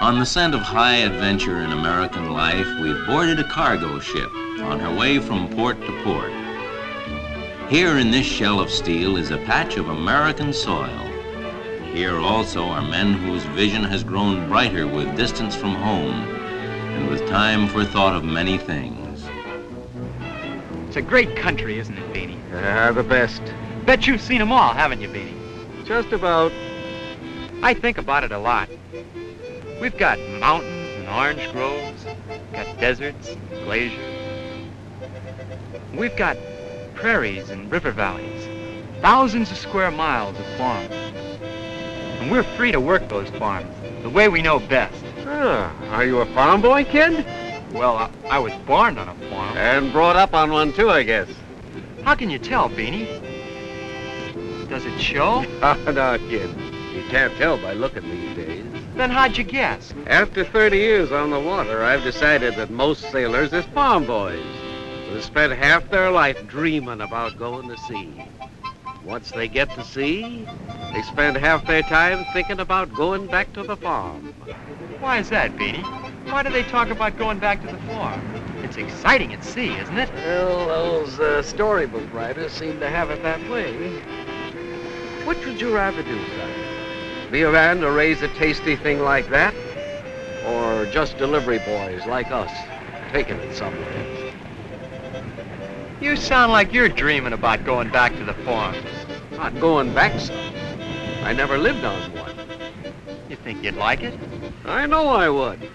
On the scent of high adventure in American life, we've boarded a cargo ship on her way from port to port. Here in this shell of steel is a patch of American soil. Here also are men whose vision has grown brighter with distance from home and with time for thought of many things. It's a great country, isn't it, Beanie? The best. Bet you've seen them all, haven't you, Beanie? Just about. I think about it a lot. We've got mountains and orange groves, got deserts and glaciers. We've got prairies and river valleys, thousands of square miles of farms. And we're free to work those farms the way we know best. Are you a farm boy, kid? Well, I was born on a farm. And brought up on one, too, I guess. How can you tell, Beanie? Does it show? No, kid. You can't tell by looking these days. Then how'd you guess? After 30 years on the water, I've decided that most sailors is farm boys who spend half their life dreaming about going to sea. Once they get to sea, they spend half their time thinking about going back to the farm. Why is that, Beanie? Why do they talk about going back to the farm? It's exciting at sea, isn't it? Well, those storybook writers seem to have it that way. What would you rather do, son? Be a man to raise a tasty thing like that? Or just delivery boys like us, taking it somewhere? You sound like you're dreaming about going back to the farm. Not going back, son. I never lived on one. You think you'd like it? I know I would.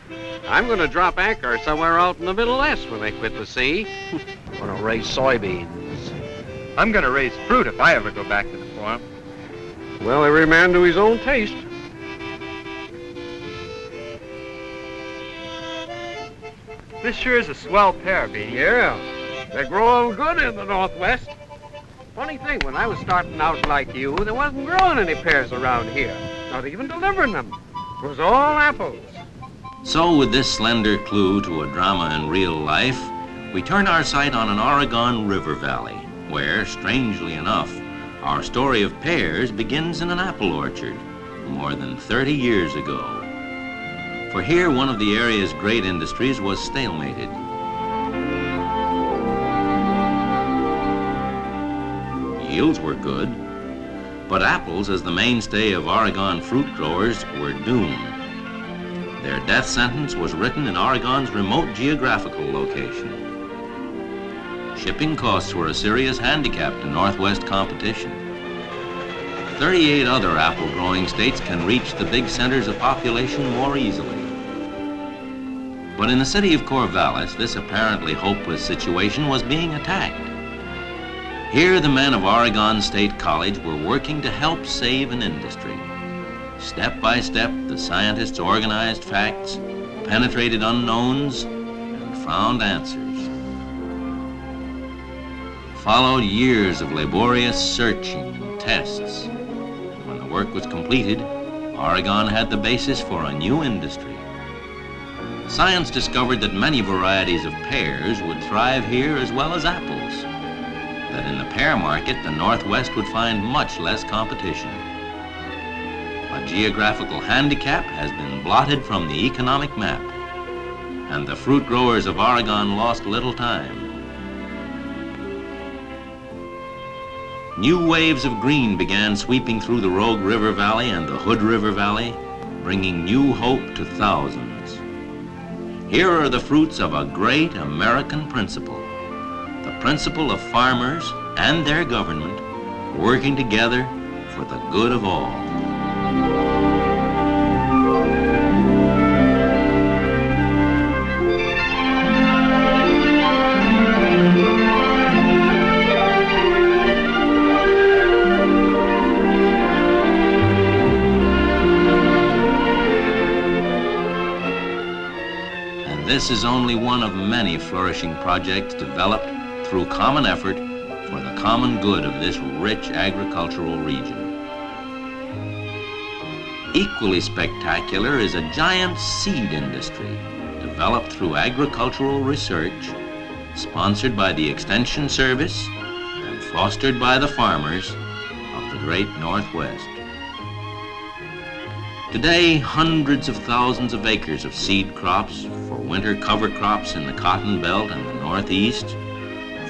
I'm going to drop anchor somewhere out in the Middle West when they quit the sea. I'm going to raise soybeans. I'm going to raise fruit if I ever go back to the farm. Well, every man to his own taste. This sure is a swell pear, Beanie. Yeah, they grow good in the Northwest. Funny thing, when I was starting out like you, there wasn't growing any pears around here. Not even delivering them. It was all apples. So with this slender clue to a drama in real life, we turn our sight on an Oregon river valley, where, strangely enough, our story of pears begins in an apple orchard more than 30 years ago. For here, one of the area's great industries was stalemated. Yields were good, but apples, as the mainstay of Oregon fruit growers, were doomed. Their death sentence was written in Oregon's remote geographical location. Shipping costs were a serious handicap to Northwest competition. 38 other apple-growing states can reach the big centers of population more easily. But in the city of Corvallis, this apparently hopeless situation was being attacked. Here, the men of Oregon State College were working to help save an industry. Step by step, the scientists organized facts, penetrated unknowns, and found answers. Followed years of laborious searching and tests. And when the work was completed, Oregon had the basis for a new industry. Science discovered that many varieties of pears would thrive here as well as apples. That in the pear market, the Northwest would find much less competition. A geographical handicap has been blotted from the economic map, and the fruit growers of Oregon lost little time. New waves of green began sweeping through the Rogue River Valley and the Hood River Valley, bringing new hope to thousands. Here are the fruits of a great American principle, the principle of farmers and their government working together for the good of all. This is only one of many flourishing projects developed through common effort for the common good of this rich agricultural region. Equally spectacular is a giant seed industry developed through agricultural research, sponsored by the Extension Service and fostered by the farmers of the great Northwest. Today, hundreds of thousands of acres of seed crops for winter cover crops in the cotton belt and the Northeast,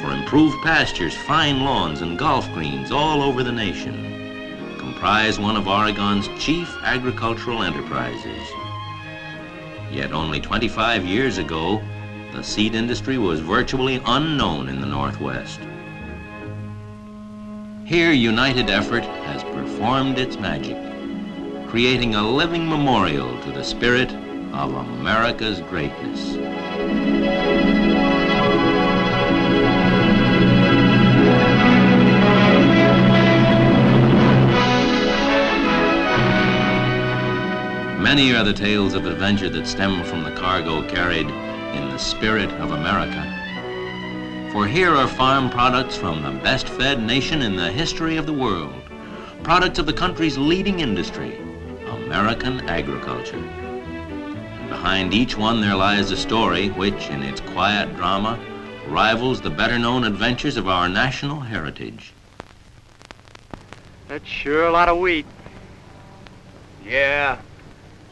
for improved pastures, fine lawns, and golf greens all over the nation, comprise one of Oregon's chief agricultural enterprises. Yet only 25 years ago, the seed industry was virtually unknown in the Northwest. Here, united effort has performed its magic, creating a living memorial to the spirit of America's greatness. Many are the tales of adventure that stem from the cargo carried in the spirit of America. For here are farm products from the best-fed nation in the history of the world, products of the country's leading industry, American agriculture. And behind each one there lies a story which, in its quiet drama, rivals the better-known adventures of our national heritage. That's sure a lot of wheat. Yeah.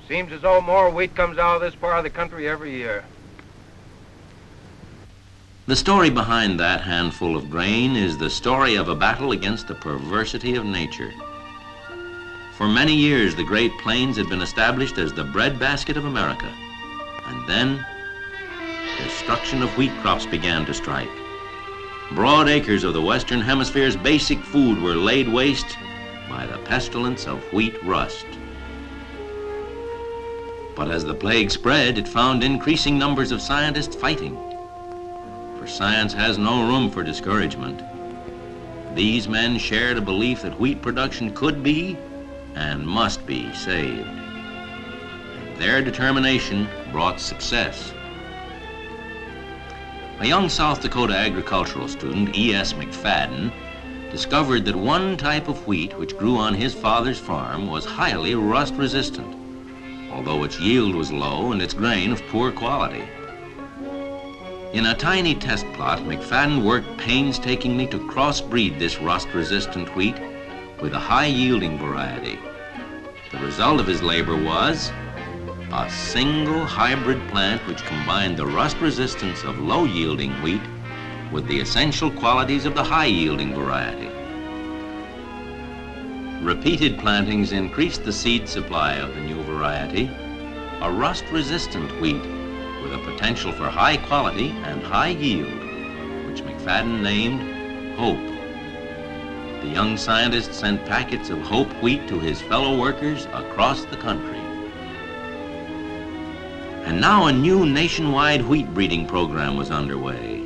Seems as though more wheat comes out of this part of the country every year. The story behind that handful of grain is the story of a battle against the perversity of nature. For many years, the Great Plains had been established as the breadbasket of America. And then, destruction of wheat crops began to strike. Broad acres of the Western Hemisphere's basic food were laid waste by the pestilence of wheat rust. But as the plague spread, it found increasing numbers of scientists fighting. For science has no room for discouragement. These men shared a belief that wheat production could be and must be saved. And their determination brought success. A young South Dakota agricultural student, E.S. McFadden, discovered that one type of wheat which grew on his father's farm was highly rust-resistant, although its yield was low and its grain of poor quality. In a tiny test plot, McFadden worked painstakingly to crossbreed this rust-resistant wheat with a high-yielding variety. The result of his labor was a single hybrid plant which combined the rust resistance of low-yielding wheat with the essential qualities of the high-yielding variety. Repeated plantings increased the seed supply of the new variety, a rust-resistant wheat with a potential for high quality and high yield, which McFadden named Hope. The young scientist sent packets of Hope wheat to his fellow workers across the country. And now a new nationwide wheat breeding program was underway.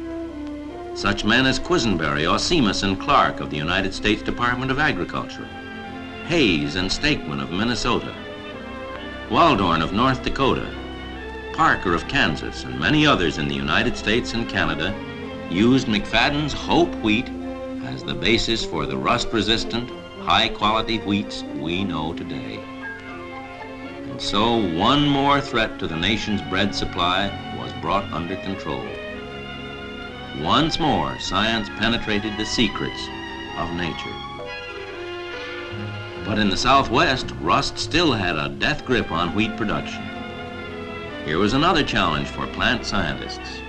Such men as Quisenberry, Osimus, and Clark of the United States Department of Agriculture, Hayes and Stakeman of Minnesota, Waldorn of North Dakota, Parker of Kansas, and many others in the United States and Canada used McFadden's Hope wheat as the basis for the rust-resistant, high-quality wheats we know today. And so one more threat to the nation's bread supply was brought under control. Once more, science penetrated the secrets of nature. But in the Southwest, rust still had a death grip on wheat production. Here was another challenge for plant scientists,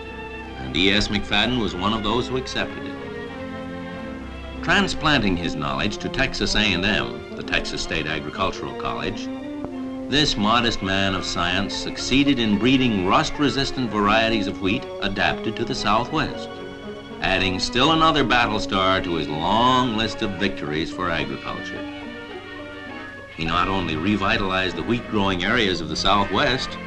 and E.S. McFadden was one of those who accepted it. Transplanting his knowledge to Texas A&M, the Texas State Agricultural College, this modest man of science succeeded in breeding rust-resistant varieties of wheat adapted to the Southwest, adding still another battle star to his long list of victories for agriculture. He not only revitalized the wheat-growing areas of the Southwest,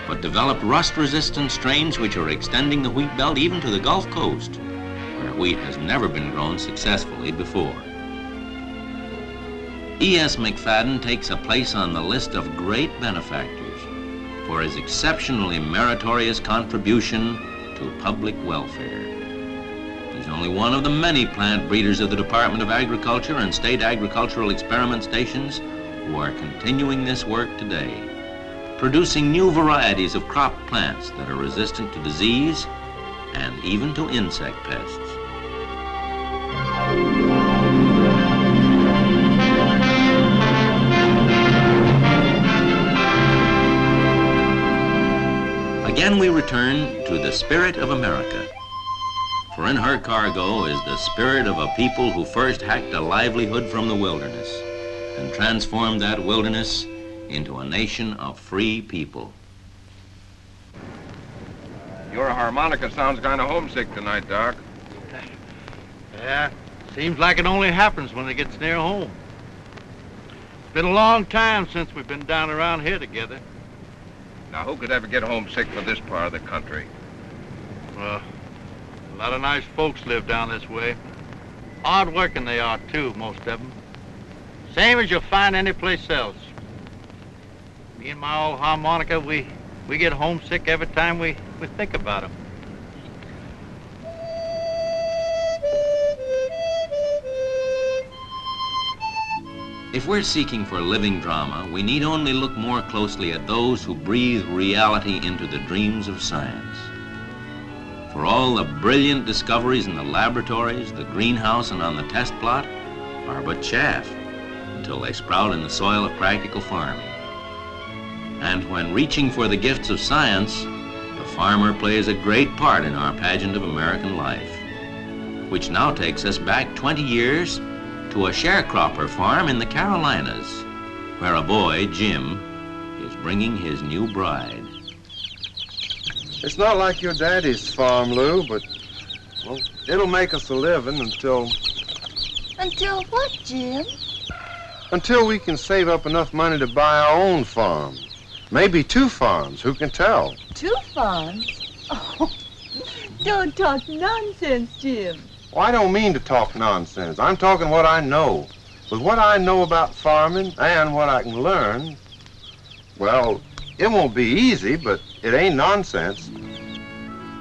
but developed rust-resistant strains which are extending the wheat belt even to the Gulf Coast, where wheat has never been grown successfully before. E.S. McFadden takes a place on the list of great benefactors for his exceptionally meritorious contribution to public welfare. He's only one of the many plant breeders of the Department of Agriculture and state agricultural experiment stations who are continuing this work today, producing new varieties of crop plants that are resistant to disease and even to insect pests. again we return to the spirit of America. For in her cargo is the spirit of a people who first hacked a livelihood from the wilderness and transformed that wilderness into a nation of free people. Your harmonica sounds kind of homesick tonight, Doc. Yeah, seems like it only happens when it gets near home. It's been a long time since we've been down around here together. Now, who could ever get homesick for this part of the country? Well, a lot of nice folks live down this way. Hard working they are, too, most of them. Same as you'll find any place else. Me and my old harmonica, we get homesick every time we think about them. If we're seeking for living drama, we need only look more closely at those who breathe reality into the dreams of science. For all the brilliant discoveries in the laboratories, the greenhouse, and on the test plot are but chaff until they sprout in the soil of practical farming. And when reaching for the gifts of science, the farmer plays a great part in our pageant of American life, which now takes us back 20 years to a sharecropper farm in the Carolinas, where a boy, Jim, is bringing his new bride. It's not like your daddy's farm, Lou, but, well, it'll make us a living until... Until what, Jim? Until we can save up enough money to buy our own farm. Maybe 2 farms, who can tell? 2 farms? Oh, don't talk nonsense, Jim. Well, I don't mean to talk nonsense. I'm talking what I know. With what I know about farming and what I can learn, well, it won't be easy, but it ain't nonsense.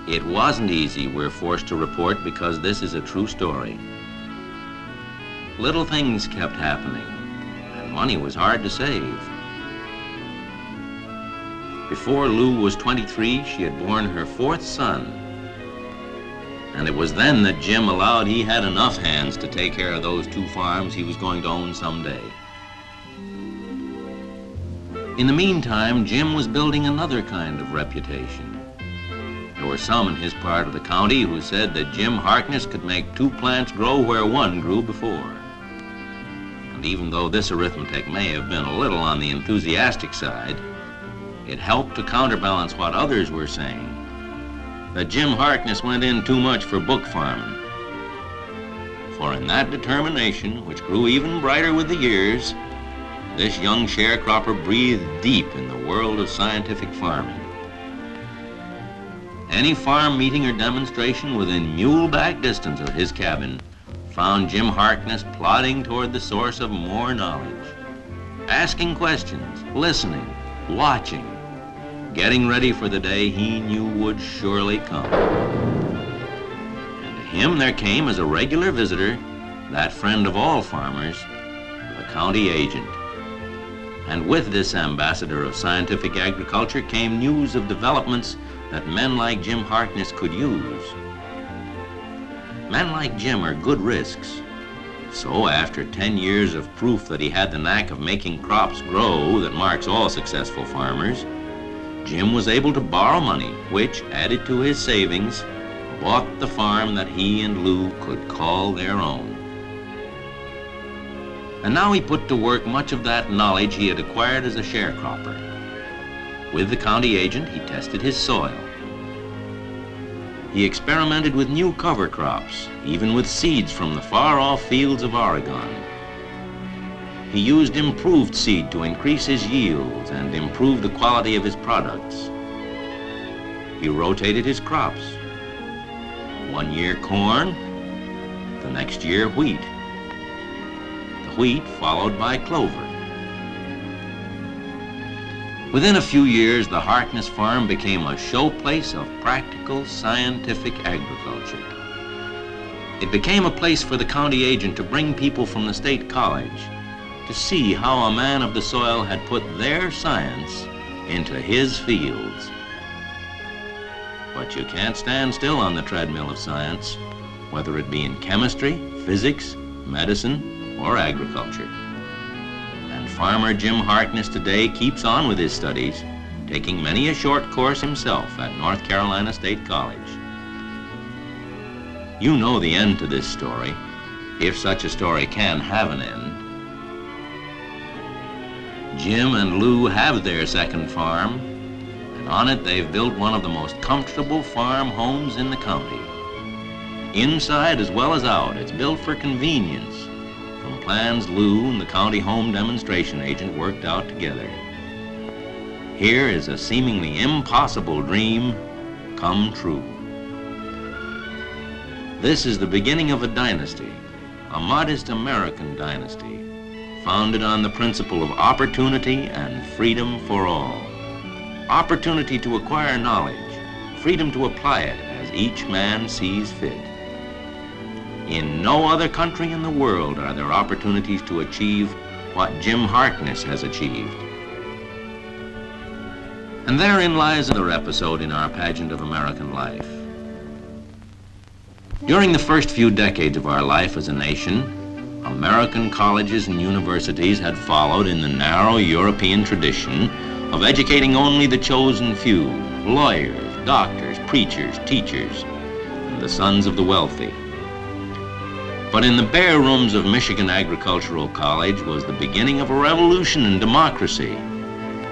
It wasn't easy, we're forced to report, because this is a true story. Little things kept happening, and money was hard to save. Before Lou was 23, she had borne her 4th son. And it was then that Jim allowed he had enough hands to take care of those 2 farms he was going to own someday. In the meantime, Jim was building another kind of reputation. There were some in his part of the county who said that Jim Harkness could make 2 plants grow where 1 grew before. And even though this arithmetic may have been a little on the enthusiastic side, it helped to counterbalance what others were saying, that Jim Harkness went in too much for book farming. For in that determination, which grew even brighter with the years, this young sharecropper breathed deep in the world of scientific farming. Any farm meeting or demonstration within mule-back distance of his cabin found Jim Harkness plodding toward the source of more knowledge, asking questions, listening, watching, getting ready for the day he knew would surely come. And to him there came as a regular visitor, that friend of all farmers, the county agent. And with this ambassador of scientific agriculture came news of developments that men like Jim Harkness could use. Men like Jim are good risks. So after 10 years of proof that he had the knack of making crops grow that marks all successful farmers, Jim was able to borrow money, which, added to his savings, bought the farm that he and Lou could call their own. And now he put to work much of that knowledge he had acquired as a sharecropper. With the county agent, he tested his soil. He experimented with new cover crops, even with seeds from the far-off fields of Oregon. He used improved seed to increase his yields and improve the quality of his products. He rotated his crops. 1 year corn, the next year wheat. The wheat followed by clover. Within a few years, the Harkness farm became a showplace of practical scientific agriculture. It became a place for the county agent to bring people from the state college to see how a man of the soil had put their science into his fields. But you can't stand still on the treadmill of science, whether it be in chemistry, physics, medicine, or agriculture. And farmer Jim Harkness today keeps on with his studies taking many a short course himself at North Carolina State College. You know the end to this story, if such a story can have an end. Jim and Lou have their second farm, and on it they've built one of the most comfortable farm homes in the county. Inside as well as out, it's built for convenience, from plans Lou and the county home demonstration agent worked out together. Here is a seemingly impossible dream come true. This is the beginning of a dynasty, a modest American dynasty, founded on the principle of opportunity and freedom for all. Opportunity to acquire knowledge, freedom to apply it as each man sees fit. In no other country in the world are there opportunities to achieve what Jim Harkness has achieved. And therein lies another episode in our pageant of American life. During the first few decades of our life as a nation, American colleges and universities had followed in the narrow European tradition of educating only the chosen few, lawyers, doctors, preachers, teachers, and the sons of the wealthy. But in the bare rooms of Michigan Agricultural College was the beginning of a revolution in democracy,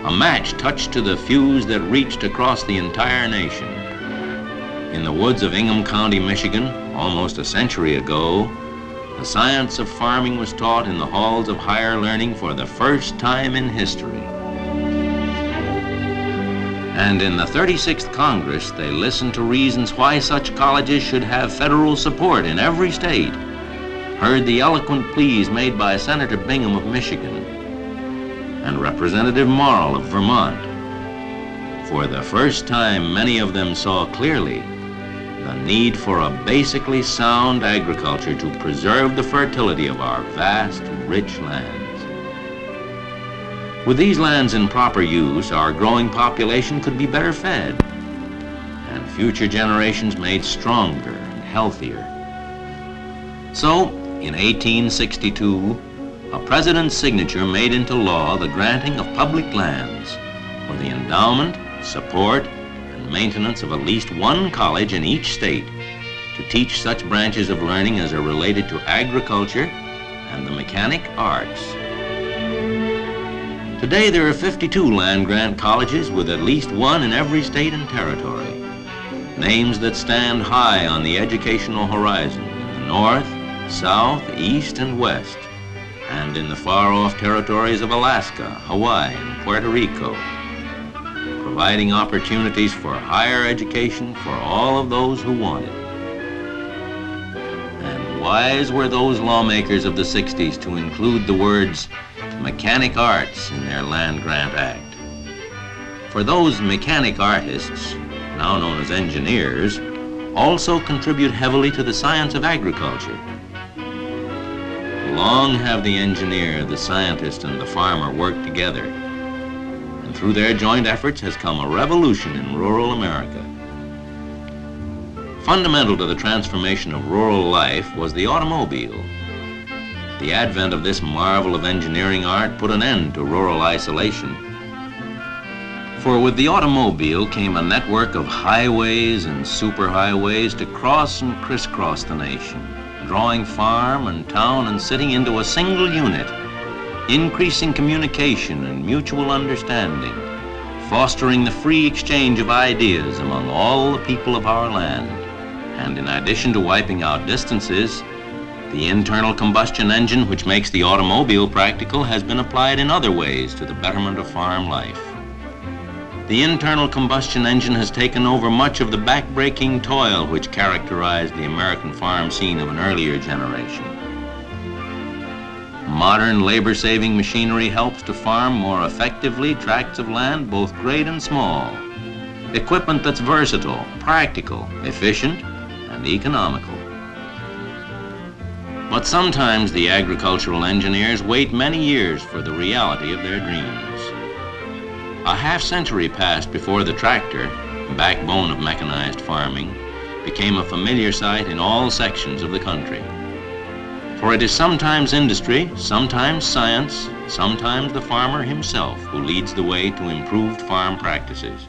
a match touched to the fuse that reached across the entire nation. In the woods of Ingham County, Michigan, almost a century ago, the science of farming was taught in the halls of higher learning for the first time in history. And in the 36th Congress, they listened to reasons why such colleges should have federal support in every state, heard the eloquent pleas made by Senator Bingham of Michigan and Representative Morrill of Vermont. For the first time, many of them saw clearly the need for a basically sound agriculture to preserve the fertility of our vast, rich lands. With these lands in proper use, our growing population could be better fed, and future generations made stronger and healthier. So, in 1862, a president's signature made into law the granting of public lands for the endowment, support, and maintenance of at least one college in each state to teach such branches of learning as are related to agriculture and the mechanic arts. Today there are 52 land-grant colleges with at least one in every state and territory, names that stand high on the educational horizon in the north, south, east, and west, and in the far-off territories of Alaska, Hawaii, and Puerto Rico, providing opportunities for higher education for all of those who want it. And wise were those lawmakers of the 60s to include the words mechanic arts in their Land Grant Act. For those mechanic artists, now known as engineers, also contribute heavily to the science of agriculture. Long have the engineer, the scientist, and the farmer worked together, and through their joint efforts has come a revolution in rural America. Fundamental to the transformation of rural life was the automobile. The advent of this marvel of engineering art put an end to rural isolation. For with the automobile came a network of highways and superhighways to cross and crisscross the nation, drawing farm and town and city into a single unit, increasing communication and mutual understanding, fostering the free exchange of ideas among all the people of our land. And in addition to wiping out distances, the internal combustion engine which makes the automobile practical has been applied in other ways to the betterment of farm life. The internal combustion engine has taken over much of the back-breaking toil which characterized the American farm scene of an earlier generation. Modern labor-saving machinery helps to farm more effectively tracts of land, both great and small. Equipment that's versatile, practical, efficient, and economical. But sometimes the agricultural engineers wait many years for the reality of their dreams. A half-century passed before the tractor, backbone of mechanized farming, became a familiar sight in all sections of the country. For it is sometimes industry, sometimes science, sometimes the farmer himself who leads the way to improved farm practices.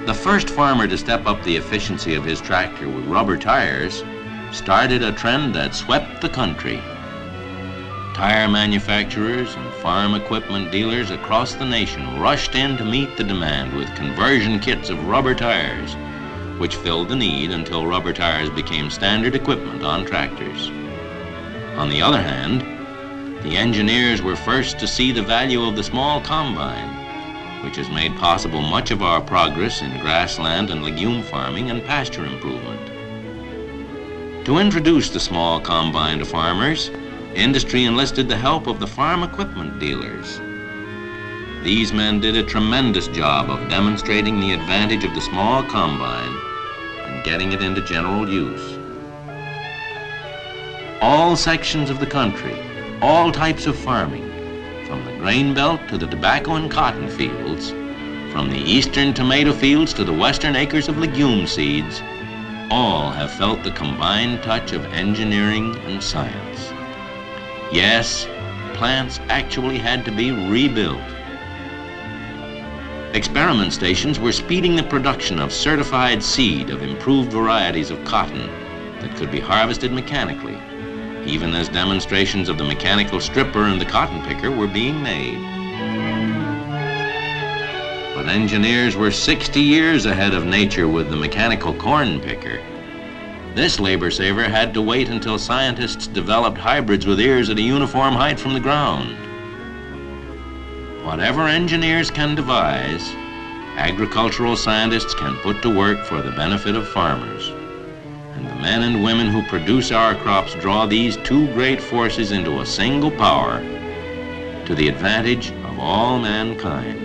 The first farmer to step up the efficiency of his tractor with rubber tires started a trend that swept the country. Tire manufacturers and farm equipment dealers across the nation rushed in to meet the demand with conversion kits of rubber tires, which filled the need until rubber tires became standard equipment on tractors. On the other hand, the engineers were first to see the value of the small combine, which has made possible much of our progress in grassland and legume farming and pasture improvement. To introduce the small combine to farmers, industry enlisted the help of the farm equipment dealers. These men did a tremendous job of demonstrating the advantage of the small combine and getting it into general use. All sections of the country, all types of farming, from the grain belt to the tobacco and cotton fields, from the eastern tomato fields to the western acres of legume seeds, all have felt the combined touch of engineering and science. Yes, plants actually had to be rebuilt. Experiment stations were speeding the production of certified seed of improved varieties of cotton that could be harvested mechanically, even as demonstrations of the mechanical stripper and the cotton picker were being made. But engineers were 60 years ahead of nature with the mechanical corn picker. This labor saver had to wait until scientists developed hybrids with ears at a uniform height from the ground. Whatever engineers can devise, agricultural scientists can put to work for the benefit of farmers. And the men and women who produce our crops draw these two great forces into a single power to the advantage of all mankind.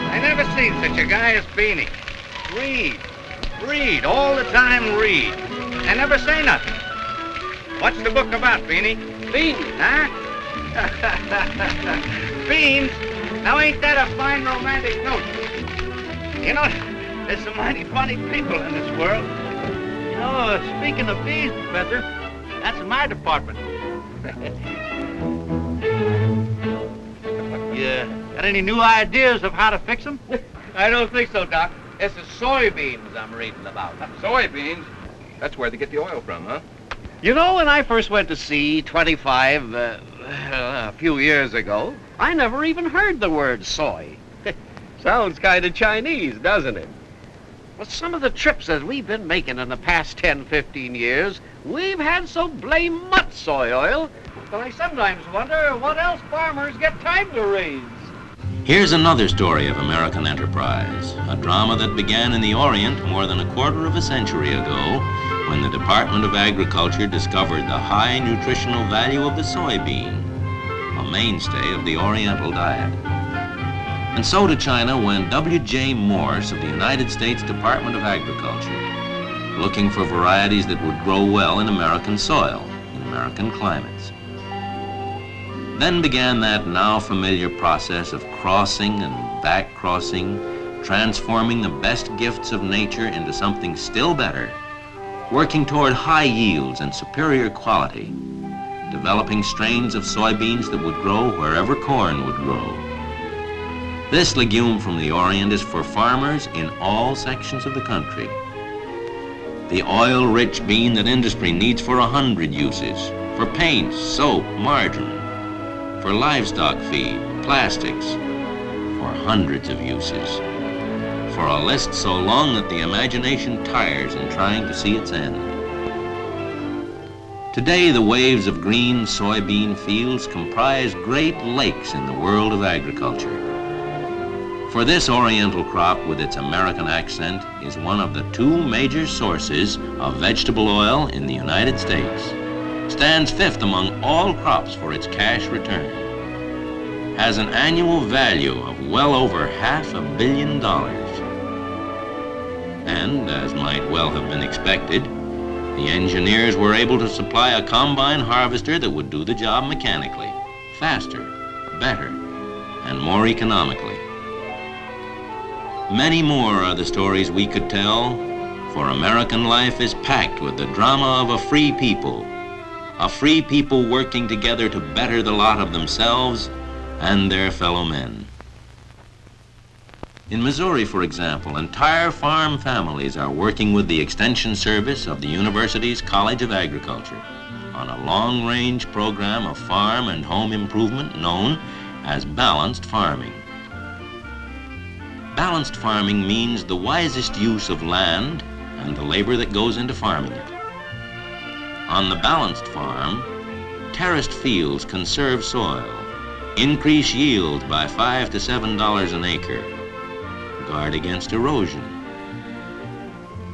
I never seen such a guy as Beanie. Read, all the time read. And never say nothing. What's the book about, Beanie? Beans, huh? Beans? Now ain't that a fine romantic notion? You know, there's some mighty funny people in this world. You know, speaking of bees, Professor, that's in my department. You got any new ideas of how to fix them? I don't think so, Doc. It's the soybeans I'm reading about. Soybeans? That's where they get the oil from, huh? You know, when I first went to sea 25, a few years ago, I never even heard the word soy. Sounds kind of Chinese, doesn't it? Well, some of the trips that we've been making in the past 10, 15 years, we've had so blame much soy oil that I sometimes wonder what else farmers get time to raise. Here's another story of American enterprise, a drama that began in the Orient more than a quarter of a century ago when the Department of Agriculture discovered the high nutritional value of the soybean, a mainstay of the Oriental diet. And so to China went W.J. Morse of the United States Department of Agriculture, looking for varieties that would grow well in American soil, in American climates. Then began that now familiar process of crossing and back-crossing, transforming the best gifts of nature into something still better, working toward high yields and superior quality, developing strains of soybeans that would grow wherever corn would grow. This legume from the Orient is for farmers in all sections of the country. The oil-rich bean that industry needs for 100 uses, for paint, soap, margarine, for livestock feed, plastics, for hundreds of uses, for a list so long that the imagination tires in trying to see its end. Today, the waves of green soybean fields comprise great lakes in the world of agriculture. For this Oriental crop with its American accent is one of the two major sources of vegetable oil in the United States. Stands fifth among all crops for its cash return. Has an annual value of well over $500 million. And, as might well have been expected, the engineers were able to supply a combine harvester that would do the job mechanically, faster, better, and more economically. Many more are the stories we could tell, for American life is packed with the drama of a free people working together to better the lot of themselves and their fellow men. In Missouri, for example, entire farm families are working with the Extension Service of the university's College of Agriculture on a long-range program of farm and home improvement known as balanced farming. Balanced farming means the wisest use of land and the labor that goes into farming it. On the balanced farm, terraced fields conserve soil, increase yield by $5 to $7 an acre, guard against erosion.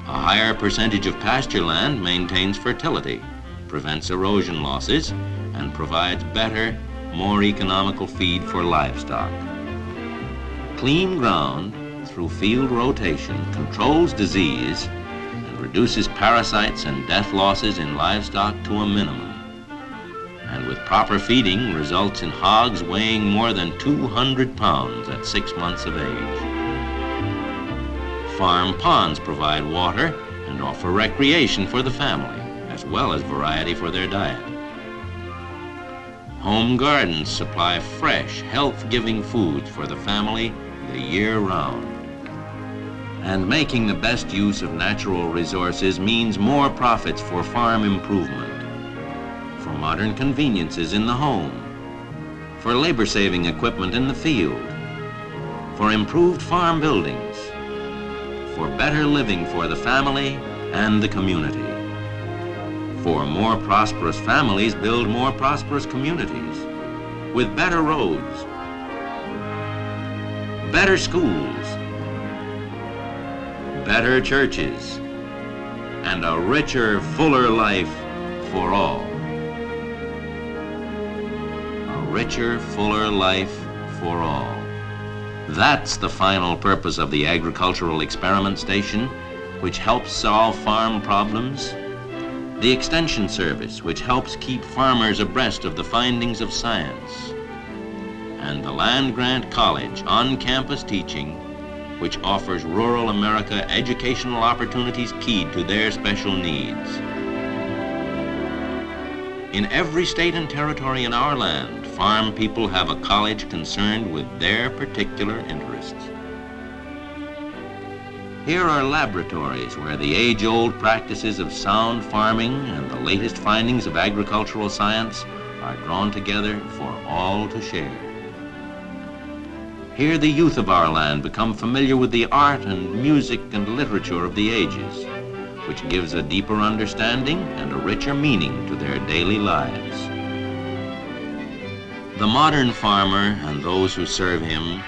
A higher percentage of pasture land maintains fertility, prevents erosion losses, and provides better, more economical feed for livestock. Clean ground through field rotation controls disease and reduces parasites and death losses in livestock to a minimum. And with proper feeding results in hogs weighing more than 200 pounds at 6 months of age. Farm ponds provide water and offer recreation for the family, as well as variety for their diet. Home gardens supply fresh, health-giving foods for the family the year round. And making the best use of natural resources means more profits for farm improvement, for modern conveniences in the home, for labor-saving equipment in the field, for improved farm buildings, for better living for the family and the community. For more prosperous families build more prosperous communities with better roads, better schools, better churches, and a richer, fuller life for all. A richer, fuller life for all. That's the final purpose of the Agricultural Experiment Station, which helps solve farm problems. The Extension Service, which helps keep farmers abreast of the findings of science. And the Land Grant College on-campus teaching, which offers rural America educational opportunities keyed to their special needs. In every state and territory in our land, farm people have a college concerned with their particular interests. Here are laboratories where the age-old practices of sound farming and the latest findings of agricultural science are drawn together for all to share. Here the youth of our land become familiar with the art and music and literature of the ages, which gives a deeper understanding and a richer meaning to their daily lives. The modern farmer and those who serve him,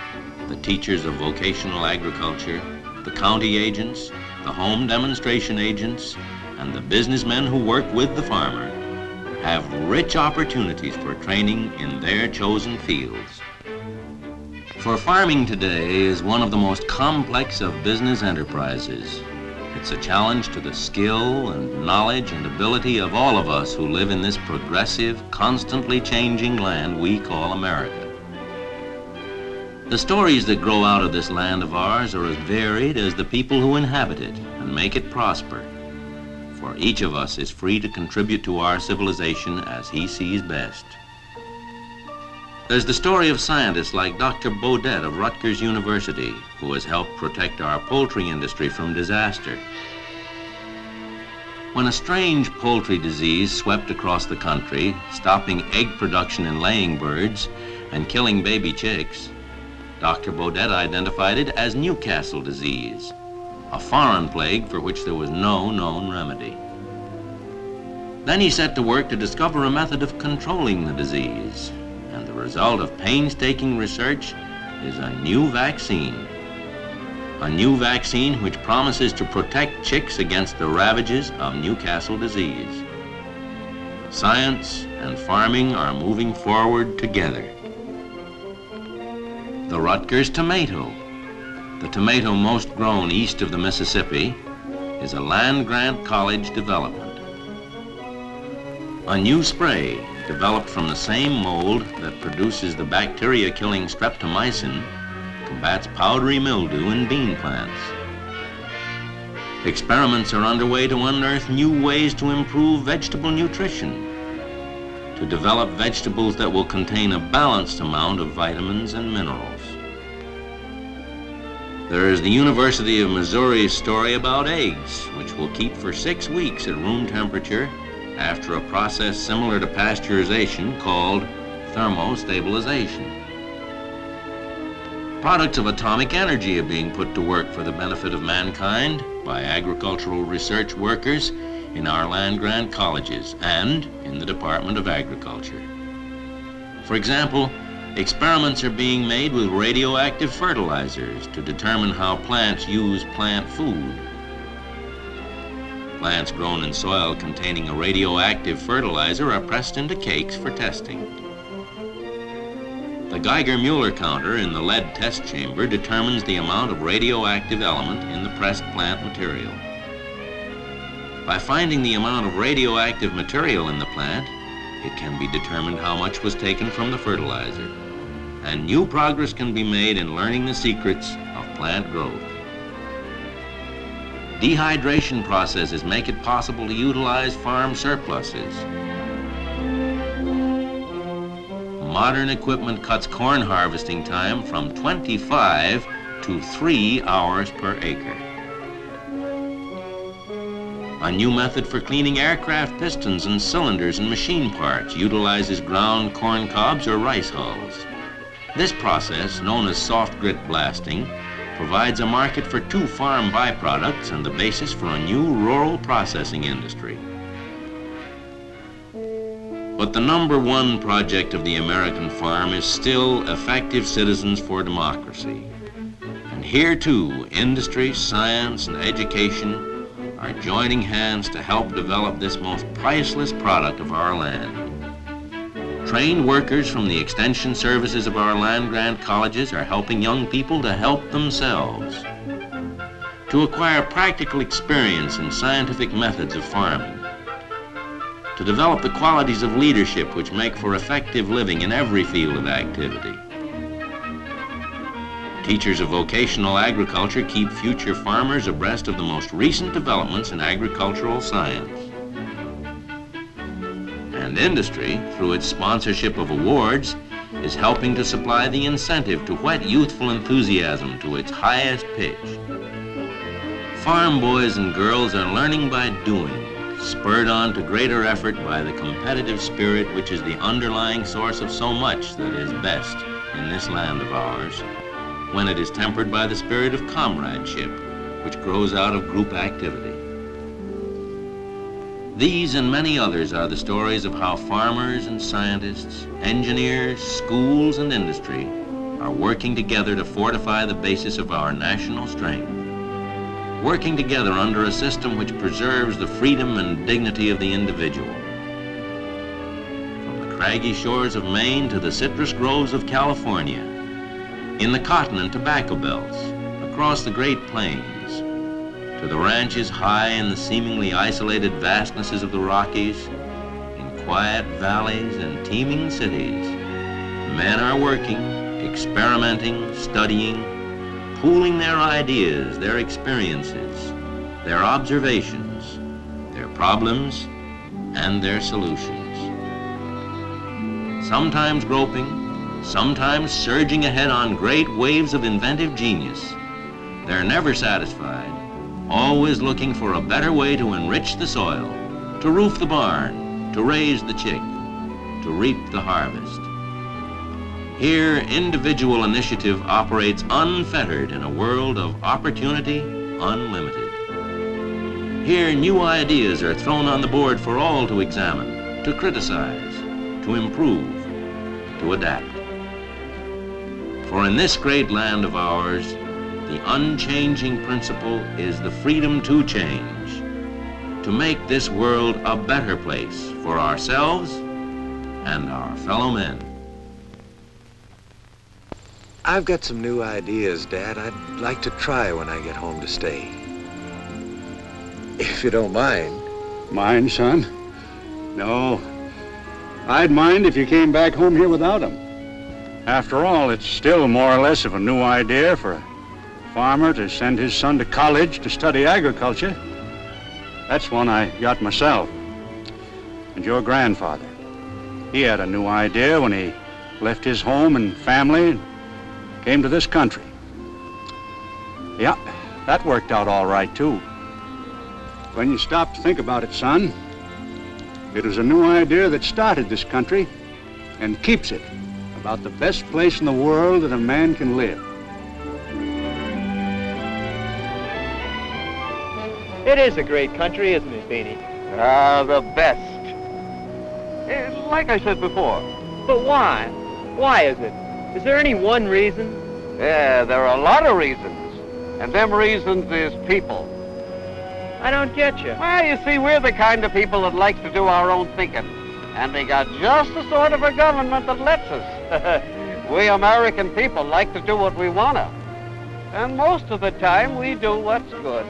the teachers of vocational agriculture, the county agents, the home demonstration agents, and the businessmen who work with the farmer have rich opportunities for training in their chosen fields. For farming today is one of the most complex of business enterprises. It's a challenge to the skill and knowledge and ability of all of us who live in this progressive, constantly changing land we call America. The stories that grow out of this land of ours are as varied as the people who inhabit it and make it prosper. For each of us is free to contribute to our civilization as he sees best. There's the story of scientists like Dr. Baudet of Rutgers University, who has helped protect our poultry industry from disaster. When a strange poultry disease swept across the country, stopping egg production in laying birds and killing baby chicks, Dr. Baudet identified it as Newcastle disease, a foreign plague for which there was no known remedy. Then he set to work to discover a method of controlling the disease, and the result of painstaking research is a new vaccine. A new vaccine which promises to protect chicks against the ravages of Newcastle disease. Science and farming are moving forward together. The Rutgers tomato, the tomato most grown east of the Mississippi, is a land-grant college development. A new spray developed from the same mold that produces the bacteria-killing streptomycin, combats powdery mildew in bean plants. Experiments are underway to unearth new ways to improve vegetable nutrition, to develop vegetables that will contain a balanced amount of vitamins and minerals. There is the University of Missouri's story about eggs, which will keep for 6 weeks at room temperature after a process similar to pasteurization called thermostabilization. Products of atomic energy are being put to work for the benefit of mankind by agricultural research workers in our land-grant colleges and in the Department of Agriculture. For example, experiments are being made with radioactive fertilizers to determine how plants use plant food. Plants grown in soil containing a radioactive fertilizer are pressed into cakes for testing. The Geiger-Muller counter in the lead test chamber determines the amount of radioactive element in the pressed plant material. By finding the amount of radioactive material in the plant, it can be determined how much was taken from the fertilizer, and new progress can be made in learning the secrets of plant growth. Dehydration processes make it possible to utilize farm surpluses. Modern equipment cuts corn harvesting time from 25 to 3 hours per acre. A new method for cleaning aircraft pistons and cylinders and machine parts utilizes ground corn cobs or rice hulls. This process, known as soft grit blasting, provides a market for 2 farm byproducts and the basis for a new rural processing industry. But the #1 project of the American farm is still effective citizens for democracy. And here too, industry, science, and education are joining hands to help develop this most priceless product of our land. Trained workers from the extension services of our land-grant colleges are helping young people to help themselves, to acquire practical experience in scientific methods of farming, to develop the qualities of leadership which make for effective living in every field of activity. Teachers of vocational agriculture keep future farmers abreast of the most recent developments in agricultural science. And industry, through its sponsorship of awards, is helping to supply the incentive to whet youthful enthusiasm to its highest pitch. Farm boys and girls are learning by doing, spurred on to greater effort by the competitive spirit which is the underlying source of so much that is best in this land of ours, when it is tempered by the spirit of comradeship which grows out of group activity. These and many others are the stories of how farmers and scientists, engineers, schools, and industry are working together to fortify the basis of our national strength, working together under a system which preserves the freedom and dignity of the individual. From the craggy shores of Maine to the citrus groves of California, in the cotton and tobacco belts, across the Great Plains, to the ranches high in the seemingly isolated vastnesses of the Rockies, in quiet valleys and teeming cities, men are working, experimenting, studying, pooling their ideas, their experiences, their observations, their problems, and their solutions. Sometimes groping, sometimes surging ahead on great waves of inventive genius, they're never satisfied, always looking for a better way to enrich the soil, to roof the barn, to raise the chick, to reap the harvest. Here, individual initiative operates unfettered in a world of opportunity unlimited. Here, new ideas are thrown on the board for all to examine, to criticize, to improve, to adapt. For in this great land of ours, the unchanging principle is the freedom to change, to make this world a better place for ourselves and our fellow men. I've got some new ideas, Dad, I'd like to try when I get home to stay. If you don't mind. Mine, son? No. I'd mind if you came back home here without them. After all, it's still more or less of a new idea for a farmer to send his son to college to study agriculture. That's one I got myself. And your grandfather, he had a new idea when he left his home and family and came to this country. Yeah, that worked out all right, too. When you stop to think about it, son, it was a new idea that started this country and keeps it about the best place in the world that a man can live. It is a great country, isn't it, Beanie? The best. Like I said before. But why? Why is it? Is there any one reason? Yeah, there are a lot of reasons. And them reasons is people. I don't get you. Well, you see, we're the kind of people that likes to do our own thinking. And they got just the sort of a government that lets us. We American people like to do what we want to. And most of the time, we do what's good.